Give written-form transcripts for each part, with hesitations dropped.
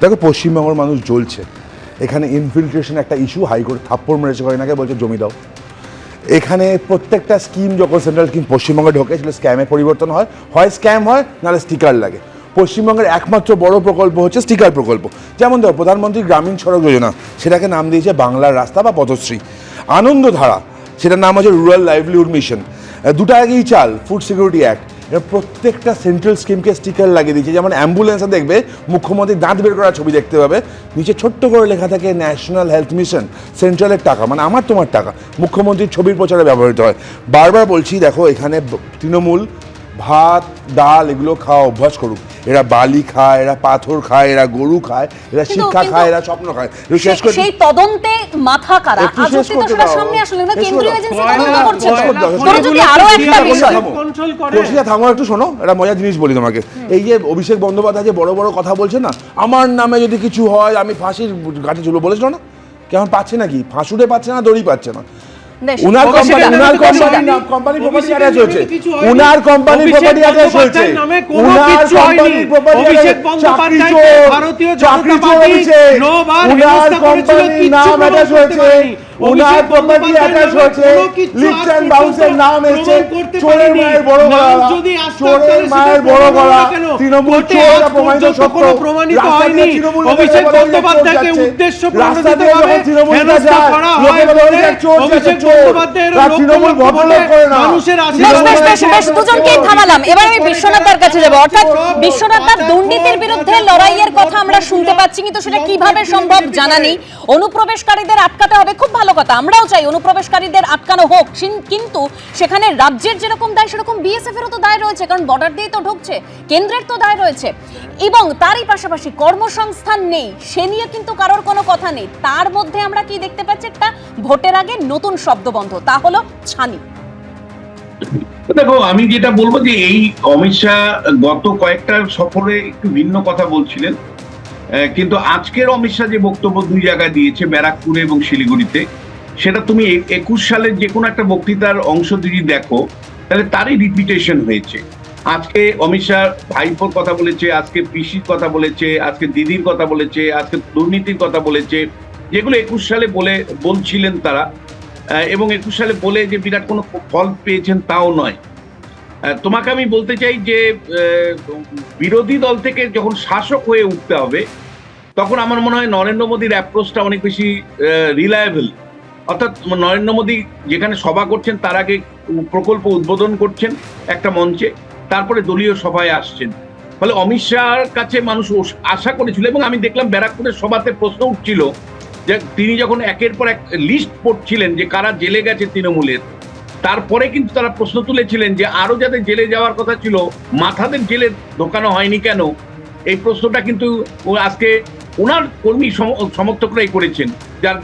দেখো পশ্চিমবঙ্গের মানুষ জ্বলছে, এখানে ইনফিল্ট্রেশন একটা ইস্যু, হাইকোর্ট থাপ্পড় মেরেছে কয়েকদিন বলছে জমি দাও। এখানে প্রত্যেকটা স্কিম যখন সেন্ট্রাল স্কিম পশ্চিমবঙ্গে ঢোকে সেটা স্ক্যামে পরিবর্তন হয়, হয় স্ক্যাম হয় নাহলে স্টিকার লাগে। পশ্চিমবঙ্গের একমাত্র বড় প্রকল্প হচ্ছে স্টিকার প্রকল্প। যেমন ধরো প্রধানমন্ত্রী গ্রামীণ সড়ক যোজনা, সেটাকে নাম দিয়েছে বাংলার রাস্তা বা পথশ্রী। আনন্দধারা, সেটার নাম হচ্ছে রুরাল লাইভলিহুড মিশন। দুটো আগেই চাল, ফুড সিকিউরিটি অ্যাক্ট। এরা প্রত্যেকটা সেন্ট্রাল স্কিমকে স্টিকার লাগিয়ে দিয়েছে। যেমন অ্যাম্বুলেন্সে দেখবে মুখ্যমন্ত্রী দাঁত বের করা ছবি দেখতে পাবে, নিচে ছোট্ট করে লেখা থাকে ন্যাশনাল হেলথ মিশন, সেন্ট্রালের টাকা, মানে আমার তোমার টাকা, মুখ্যমন্ত্রীর ছবির প্রচারে ব্যবহৃত হয়। বারবার বলছি দেখো এখানে তৃণমূল ভাত ডাল এগুলো খাওয়া অভ্যাস করুক। এরা বালি খায়, এরা পাথর খায়, এরা গরু খায়, এরা শিক্ষা খায়, এরা স্বপ্ন খায়। সেই তদন্তে মাথা কারা আজকে তো সেটা সামনে আসলে না, কেন্দ্রীয় এজেন্সি তদন্ত করছে। তো যদি আরো একটা বিষয় কৌশিকা থামো একটু, শোনো একটা মজার জিনিস বলি তোমাকে। এই যে অভিষেক বন্দ্যোপাধ্যায় যে বড় বড় কথা বলছে না, আমার নামে যদি কিছু হয় আমি ফাঁসির ঘাটে ঝুলবো, বলেছিল না? কেমন পাচ্ছে নাকি? ফাঁসুড়ে পাচ্ছে না, দড়ি পাচ্ছে না। উনার কোম্পানি প্রপার্টি অ্যাটাচ হয়েছে, উনার কোম্পানি প্রপার্টি অ্যাটাচ হয়েছে, উনার কোম্পানি প্রপার্টি চাকরি চোর হয়েছে, উনার কোম্পানি নাম অ্যাটাচ হয়েছে, উনার প্রপার্টি অ্যাটাচ হয়েছে, লিফট অ্যান্ড বাউন্সের নাম এসেছে। চোরের মায়ের বড় গলা, চোরের মায়ের বড় গলা, তৃণমূল চোর প্রমাণিত সত্য। রাস্তা দিয়ে তৃণমূল অভিষেক বন্দ্যোপাধ্যায়কে উদ্দেশ্য প্রণোদিতভাবে হেনস্থা করা হয় বলে অভিষেক বন্দ্যোপাধ্যায়ের তৃণমূল ভদ্রলোক করে না। বেশ দুজনকেই থামালাম। এবার আমি বিশ্বনাথদার কাছে যাব। অর্থাৎ বিশ্বনাথদার দুর্নীতির বিরুদ্ধে লড়াইয়ের কথা আমরা শুনতে পাচ্ছি, কিন্তু সেটা কিভাবে সম্ভব জানা নেই। অনুপ্রবেশকারীদের আটকাতে হবে, খুব ভালো কথা, আমরাও চাই অনুপ্রবেশকারীদের আটকানো হোক, কিন্তু সেখানে রাজ্যের যেরকম দায় সেরকম বিএসএফ এরও তো দায় রয়েছে, কারণ বর্ডার দিয়ে তো ঢুকছে, কেন্দ্রের তো দায় রয়েছে। এবং তারই পাশাপাশি কর্মসংস্থান নেই, সে নিয়ে কিন্তু কারোর কোনো কথা নেই। তার মধ্যে আমরা কি দেখতে পাচ্ছি? একটা ভোটের আগে নতুন শব্দবন্ধ, তা হলো ছানি। দেখো আমি যেটা বলবো যে এই অমিত শাহ গত কয়েকটা সফরে একটু ভিন্ন কথা বলছিলেন, কিন্তু আজকের অমিত শাহ যে বক্তব্য দুই জায়গায় দিয়েছে, ব্যারাকপুরে এবং শিলিগুড়িতে, সেটা তুমি 21 সালের যে কোনো একটা বক্তৃতার অংশ যদি দেখো তাহলে তারই রিপিটেশন হয়েছে। আজকে অমিত শাহ ভাইপোর কথা বলেছে, আজকে পিসির কথা বলেছে, আজকে দিদির কথা বলেছে, আজকে দুর্নীতির কথা বলেছে, যেগুলো 21 সালে বলছিলেন তারা, এবং 21 সালে বলে যে বিরাট কোনো ফল পেয়েছেন তাও নয়। তোমাকে আমি বলতে চাই যে বিরোধী দল থেকে যখন শাসক হয়ে উঠতে হবে তখন আমার মনে হয় নরেন্দ্র মোদীর অ্যাপ্রোচটা অনেক বেশি রিলায়েবল। অর্থাৎ নরেন্দ্র মোদী যেখানে সভা করছেন তার আগে প্রকল্প উদ্বোধন করছেন একটা মঞ্চে, তারপরে দলীয় সভায় আসছেন। ফলে অমিত শাহর কাছে মানুষ আশা করেছিল, এবং আমি দেখলাম ব্যারাকপুরের সভাতে প্রশ্ন উঠছিল যে তিনি যখন একের পর এক লিস্ট পড়ছিলেন যে কারা জেলে গেছে তৃণমূলের, তারপরে কিন্তু তারা প্রশ্ন তুলেছিলেন যে আরো যাদের জেলে যাওয়ার কথা ছিল মাথাদের জেলে ঢোকানো হয়নি কেন। এই প্রশ্নটা কিন্তু আজকে ওনার কর্মী সমর্থকরাই করেছেন,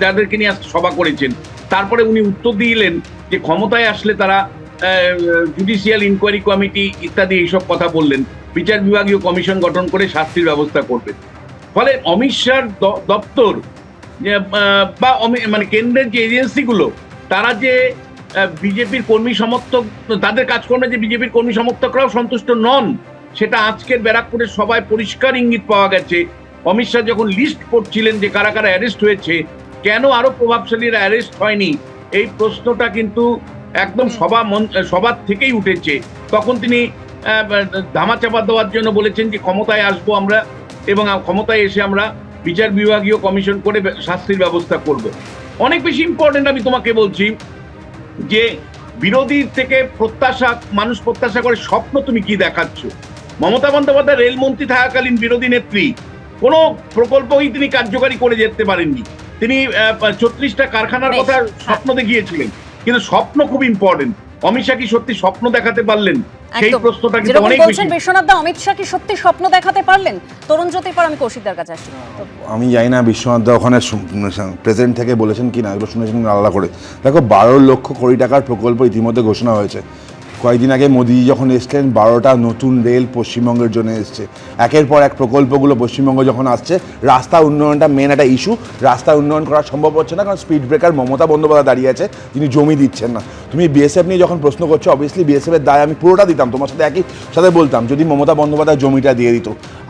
যাদেরকে নিয়ে আজকে সভা করেছেন। তারপরে উনি উত্তর দিলেন যে ক্ষমতায় আসলে তারা জুডিশিয়াল ইনকোয়ারি কমিটি ইত্যাদি এইসব কথা বললেন, বিচার বিভাগীয় কমিশন গঠন করে শাস্তির ব্যবস্থা করবেন। ফলে অমিত শাহর দপ্তর বা মানে কেন্দ্রের যে এজেন্সিগুলো, তারা যে বিজেপির কর্মী সমর্থক, তাদের কাজকর্মে যে বিজেপির কর্মী সমর্থকরাও সন্তুষ্ট নন, সেটা আজকের ব্যারাকপুরের সবাই পরিষ্কার ইঙ্গিত পাওয়া গেছে। অমিত শাহ যখন লিস্ট করছিলেন যে কারা কারা অ্যারেস্ট হয়েছে, কেন আরো প্রভাবশালীরা অ্যারেস্ট হয়নি, এই প্রশ্নটা কিন্তু একদম সবার থেকেই উঠেছে। তখন তিনি ধামাচাপা দেওয়ার জন্য বলেছেন যে ক্ষমতায় আসবো আমরা, এবং ক্ষমতায় এসে আমরা বিচার বিভাগীয় কমিশন করে শাস্তির ব্যবস্থা করব। অনেক বেশি ইম্পর্টেন্ট আমি তোমাকে বলছি যে বিরোধীর থেকে মানুষ প্রত্যাশা করে স্বপ্ন তুমি কি দেখাচ্ছ। মমতা বন্দ্যোপাধ্যায় রেলমন্ত্রী থাকাকালীন বিরোধী নেত্রী কোনো প্রকল্পই তিনি কার্যকারী করে যেতে পারেননি। তিনি 34টা কারখানার কথা স্বপ্ন দেখিয়েছিলেন, কিন্তু স্বপ্ন খুব ইম্পর্টেন্ট। অমিত শাহ কি সত্যি স্বপ্ন দেখাতে পারলেন? সেই প্রশ্নটা কিন্তু অনেক বেশি। বিশ্বনাথ দা, অমিত শাহ কি সত্যি স্বপ্ন দেখাতে পারলেন? তরুণ জ্যোতির পর আমি কৌশিকদার কাছে আসি। আমি জানি না বিশ্বনাথ দা ওখানে প্রেসিডেন্ট থেকে বলেছেন কিনা, এগুলো শুনেছেন আলাদা করে। দেখো 12 লক্ষ কোটি টাকার প্রকল্প ইতিমধ্যে ঘোষণা হয়েছে। কয়েকদিন আগে মোদি যখন এসছেন 12টা নতুন রেল পশ্চিমবঙ্গের জন্য এসছে, একের পর এক প্রকল্পগুলো পশ্চিমবঙ্গ যখন আসছে, রাস্তা উন্নয়নটা মেন একটা ইস্যু। রাস্তা উন্নয়ন করা সম্ভব হচ্ছে না, কারণ স্পিড ব্রেকার মমতা বন্দ্যোপাধ্যায় দাঁড়িয়ে আছে, তিনি জমি দিচ্ছেন না। তুমি বিএসএফ নিয়ে যখন প্রশ্ন করছো, অবভিয়াসলি বিএসএফের দায় আমি পুরোটা দিতাম, তোমার সাথে একই সাথে বলতাম যদি মমতা বন্দ্যোপাধ্যায় জমিটা দিয়ে দিত।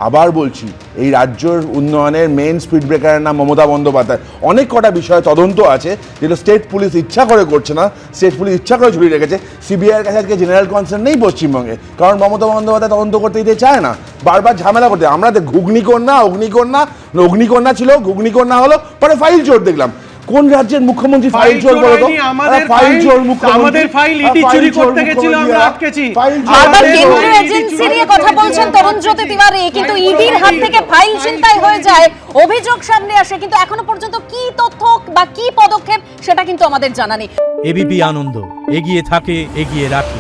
আবার বলছি, এই রাজ্যের উন্নয়নের মেন স্পিড ব্রেকারের নাম মমতা বন্দ্যোপাধ্যায়। অনেক কটা বিষয়ে তদন্ত আছে যেটা স্টেট পুলিশ ইচ্ছা করে করছে না, স্টেট পুলিশ ইচ্ছা করে ঝুলিয়ে রেখেছে। সিবিআইয়ের কাছে আজকে জেনারেল কনসার্ন নেই পশ্চিমবঙ্গে, কারণ মমতা বন্দ্যোপাধ্যায় তদন্ত করতে দিতে চায় না, বারবার ঝামেলা করতে। আমরা অগ্নিকন্যা ছিল, ঘুগনিকন্যা হলো, পরে ফাইল চোর দেখলাম। কোন রাজ্যের মুখ্যমন্ত্রী ফাইল চোর বলো তো? আমাদের ফাইল ইডি চুরি করতে গেছিল, আমরা আটকেছি। বারবার কেন্দ্রীয় এজেন্সি নিয়ে কথা বলছেন তরুণ জ্যোতি তিওয়ারি, কিন্তু ইডির হাত থেকে ফাইল ছিনতাই হয়ে যায়, অভিযোগ সামনে আসে, কিন্তু এখনো পর্যন্ত কি তথ্য বা কি পদক্ষেপ সেটা কিন্তু আমাদের জানা নেই। এবিপি আনন্দ, এগিয়ে থাকে, এগিয়ে রাখে।